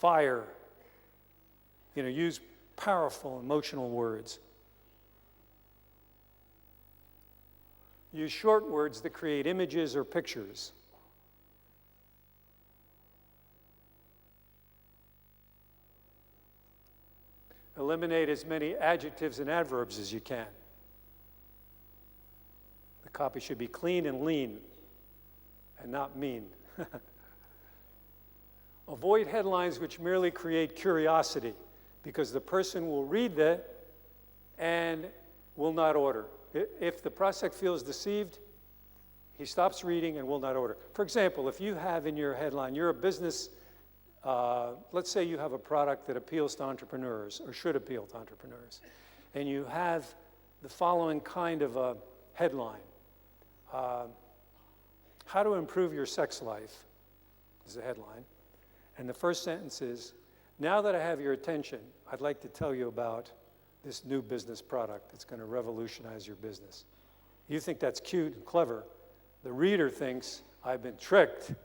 fire. Use powerful emotional words. Use short words that create images or pictures. Eliminate as many adjectives and adverbs as you can. The copy should be clean and lean and not mean. Avoid headlines which merely create curiosity, because the person will read that and will not order. If the prospect feels deceived, he stops reading and will not order. For example, if you have in your headline, you're a business, let's say you have a product that appeals to entrepreneurs or should appeal to entrepreneurs, and you have the following kind of a headline. How to improve your sex life is the headline. And the first sentence is, now that I have your attention, I'd like to tell you about this new business product that's going to revolutionize your business. You think that's cute and clever. The reader thinks, I've been tricked.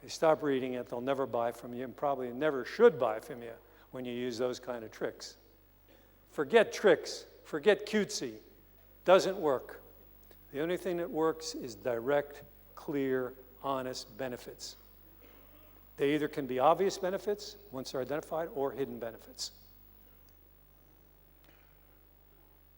They stop reading it, they'll never buy from you, and probably never should buy from you when you use those kind of tricks. Forget tricks, forget cutesy. Doesn't work. The only thing that works is direct, clear, honest benefits. They either can be obvious benefits, once they're identified, or hidden benefits.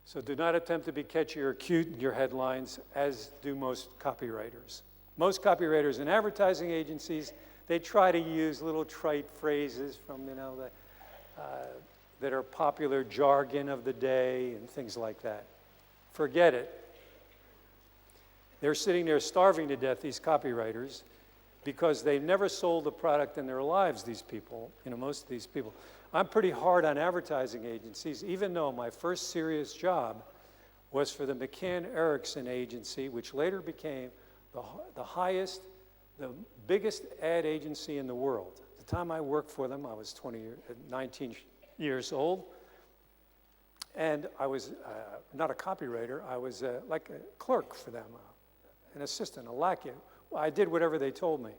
So do not attempt to be catchy or cute in your headlines, as do most copywriters. Most copywriters in advertising agencies, they try to use little trite phrases from, that are popular jargon of the day and things like that. Forget it. They're sitting there starving to death, these copywriters, because they've never sold a product in their lives, these people, most of these people. I'm pretty hard on advertising agencies, even though my first serious job was for the McCann Erickson agency, which later became the biggest ad agency in the world. At the time I worked for them, I was 19 years old, and I was not a copywriter, I was like a clerk for them, an assistant, a lackey. I did whatever they told me.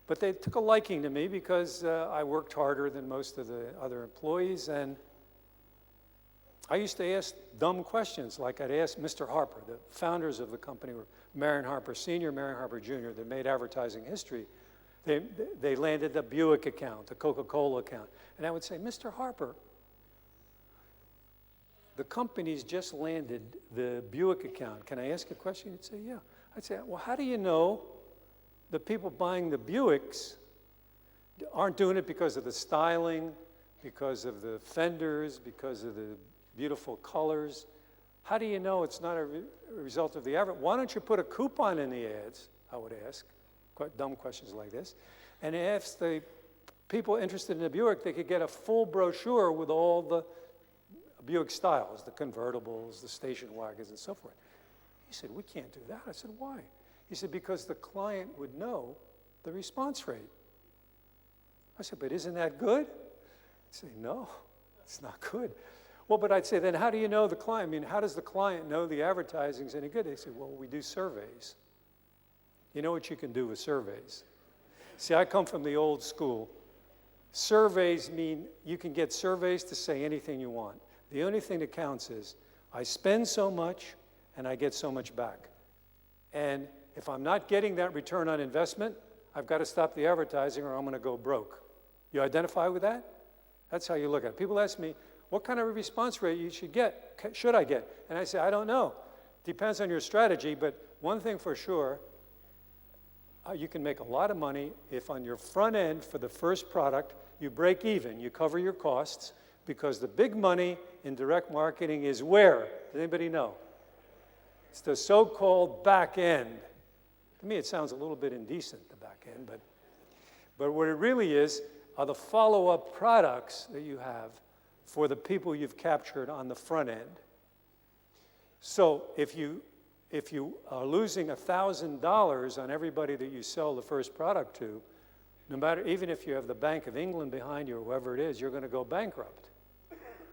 But they took a liking to me because I worked harder than most of the other employees, and I used to ask dumb questions, like I'd ask Mr. Harper. The founders of the company were Marion Harper Sr., Marion Harper Jr., that made advertising history. They landed the Buick account, the Coca-Cola account. And I would say, Mr. Harper, the company's just landed the Buick account. Can I ask a question? He'd say, yeah. I'd say, well, how do you know the people buying the Buicks aren't doing it because of the styling, because of the fenders, because of the beautiful colors? How do you know it's not a result of the advert? Why don't you put a coupon in the ads, I would ask, quite dumb questions like this, and ask the people interested in the Buick, they could get a full brochure with all the Buick styles, the convertibles, the station wagons, and so forth. He said, we can't do that. I said, why? He said, because the client would know the response rate. I said, but isn't that good? He'd say, no, it's not good. Well, but I'd say, then how do you know the client? I mean, how does the client know the advertising's any good? They said, well, we do surveys. You know what you can do with surveys? See, I come from the old school. Surveys mean you can get surveys to say anything you want. The only thing that counts is I spend so much and I get so much back. And if I'm not getting that return on investment, I've got to stop the advertising or I'm going to go broke. You identify with that? That's how you look at it. People ask me, what kind of a response rate should I get? And I say, I don't know. Depends on your strategy, but one thing for sure, you can make a lot of money if on your front end for the first product, you break even, you cover your costs, because the big money in direct marketing is where? Does anybody know? It's the so-called back end. To me, it sounds a little bit indecent, the back end, but what it really is are the follow-up products that you have for the people you've captured on the front end. So if you are losing $1,000 on everybody that you sell the first product to, no matter, even if you have the Bank of England behind you or whoever it is, you're going to go bankrupt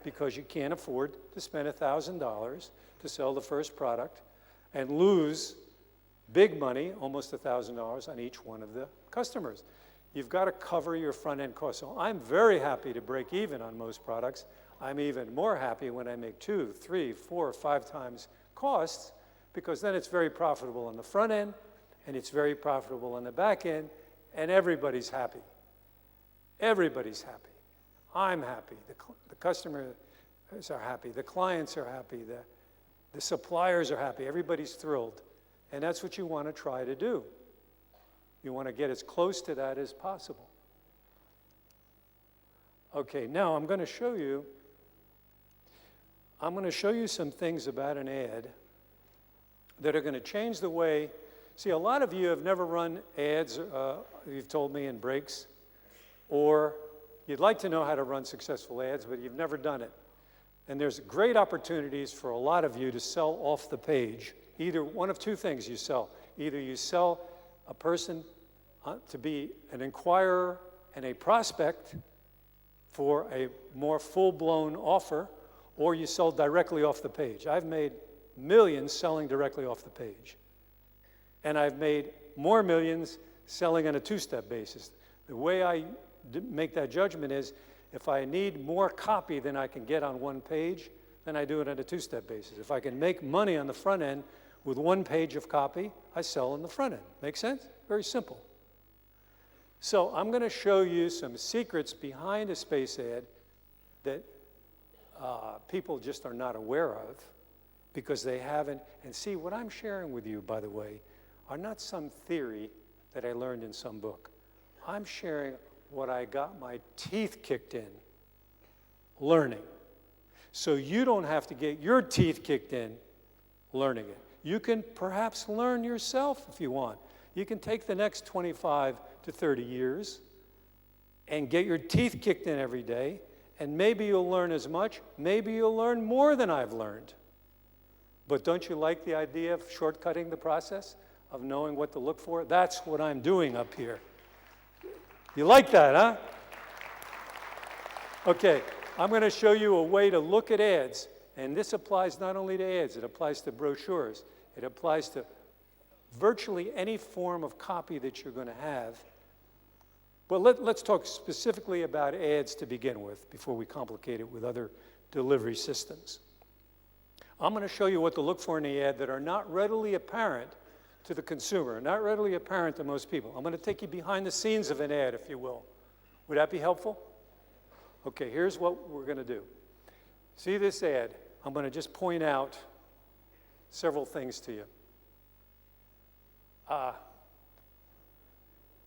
because you can't afford to spend $1,000 to sell the first product and lose big money, almost $1,000 on each one of the customers. you've got to cover your front-end costs. So I'm very happy to break even on most products. I'm even more happy when I make 2, 3, 4, 5 times costs, because then it's very profitable on the front end, and it's very profitable on the back end, and everybody's happy. Everybody's happy. I'm happy. The customers are happy. The clients are happy. The suppliers are happy. Everybody's thrilled. And that's what you want to try to do. You want to get as close to that as possible. Okay, now I'm going to show you some things about an ad that are going to change the way. See, a lot of you have never run ads, you've told me, in breaks, or you'd like to know how to run successful ads, but you've never done it. And there's great opportunities for a lot of you to sell off the page. Either one of two things you sell. Either you sell a person to be an inquirer and a prospect for a more full-blown offer, or you sell directly off the page. I've made millions selling directly off the page. And I've made more millions selling on a two-step basis. The way I make that judgment is, if I need more copy than I can get on one page, then I do it on a two-step basis. If I can make money on the front end with one page of copy, I sell on the front end. Make sense? Very simple. So I'm going to show you some secrets behind a space ad that people just are not aware of because they haven't. And see, what I'm sharing with you, by the way, are not some theory that I learned in some book. I'm sharing what I got my teeth kicked in learning. So you don't have to get your teeth kicked in learning it. You can perhaps learn yourself if you want. You can take the next 25 to 30 years and get your teeth kicked in every day, and maybe you'll learn as much, maybe you'll learn more than I've learned. But don't you like the idea of shortcutting the process, of knowing what to look for? That's what I'm doing up here. You like that, huh? Okay, I'm going to show you a way to look at ads, and this applies not only to ads, it applies to brochures, it applies to virtually any form of copy that you're going to have. But let's talk specifically about ads to begin with before we complicate it with other delivery systems. I'm going to show you what to look for in the ad that are not readily apparent to the consumer, not readily apparent to most people. I'm going to take you behind the scenes of an ad, if you will. Would that be helpful? Okay, here's what we're going to do. See this ad? I'm going to just point out several things to you.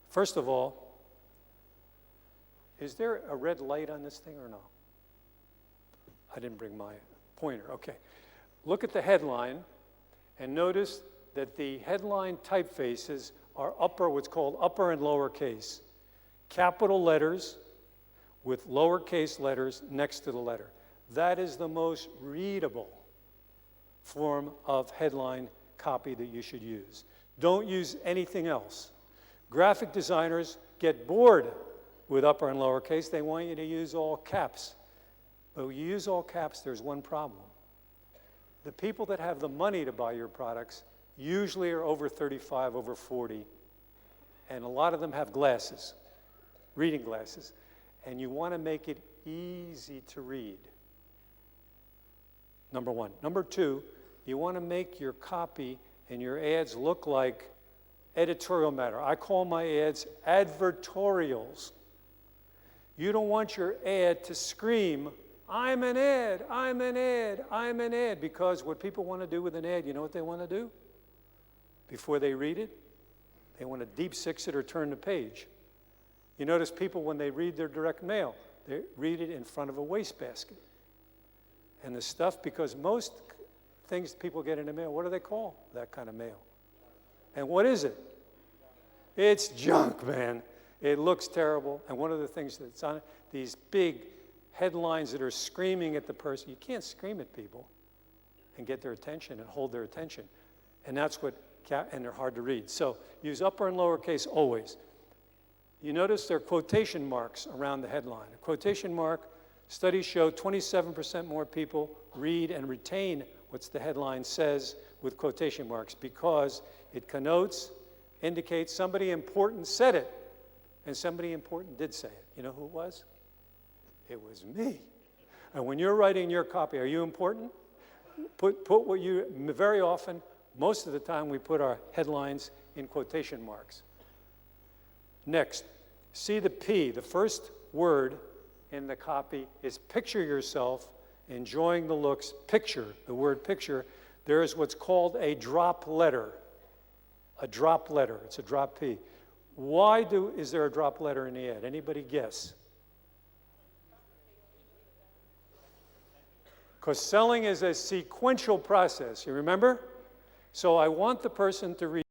First of all, is there a red light on this thing or no? I didn't bring my pointer. Okay. Look at the headline and notice that the headline typefaces are what's called upper and lower case. Capital letters with lowercase letters next to the letter. That is the most readable form of headline copy that you should use. Don't use anything else. Graphic designers get bored with upper and lowercase. They want you to use all caps. But when you use all caps, there's one problem. The people that have the money to buy your products usually are over 35, over 40, and a lot of them have glasses, reading glasses, and you want to make it easy to read. Number one. Number two, you want to make your copy and your ads look like editorial matter. I call my ads advertorials. You don't want your ad to scream, I'm an ad, I'm an ad, I'm an ad, because what people want to do with an ad, you know what they want to do? Before they read it, they want to deep six it or turn the page. You notice people, when they read their direct mail, they read it in front of a wastebasket. And the stuff, because most things people get in the mail, what do they call that kind of mail? And what is it? It's junk, man. It looks terrible. And one of the things that's on it, these big headlines that are screaming at the person. You can't scream at people and get their attention and hold their attention. And that's what, and they're hard to read. So use upper and lowercase always. You notice there are quotation marks around the headline. A quotation mark, studies show 27% more people read and retain what the headline says with quotation marks because it connotes, indicates somebody important said it. and somebody important did say it. You know who it was? It was me. And when you're writing your copy, are you important? Put what you, very often, most of the time, we put our headlines in quotation marks. Next, see the P. The first word in the copy is picture yourself enjoying the looks. Picture, the word picture. There is what's called a drop letter. A drop letter. It's a drop P. Why is there a drop letter in the ad? Anybody guess? Because selling is a sequential process, you remember? So I want the person to read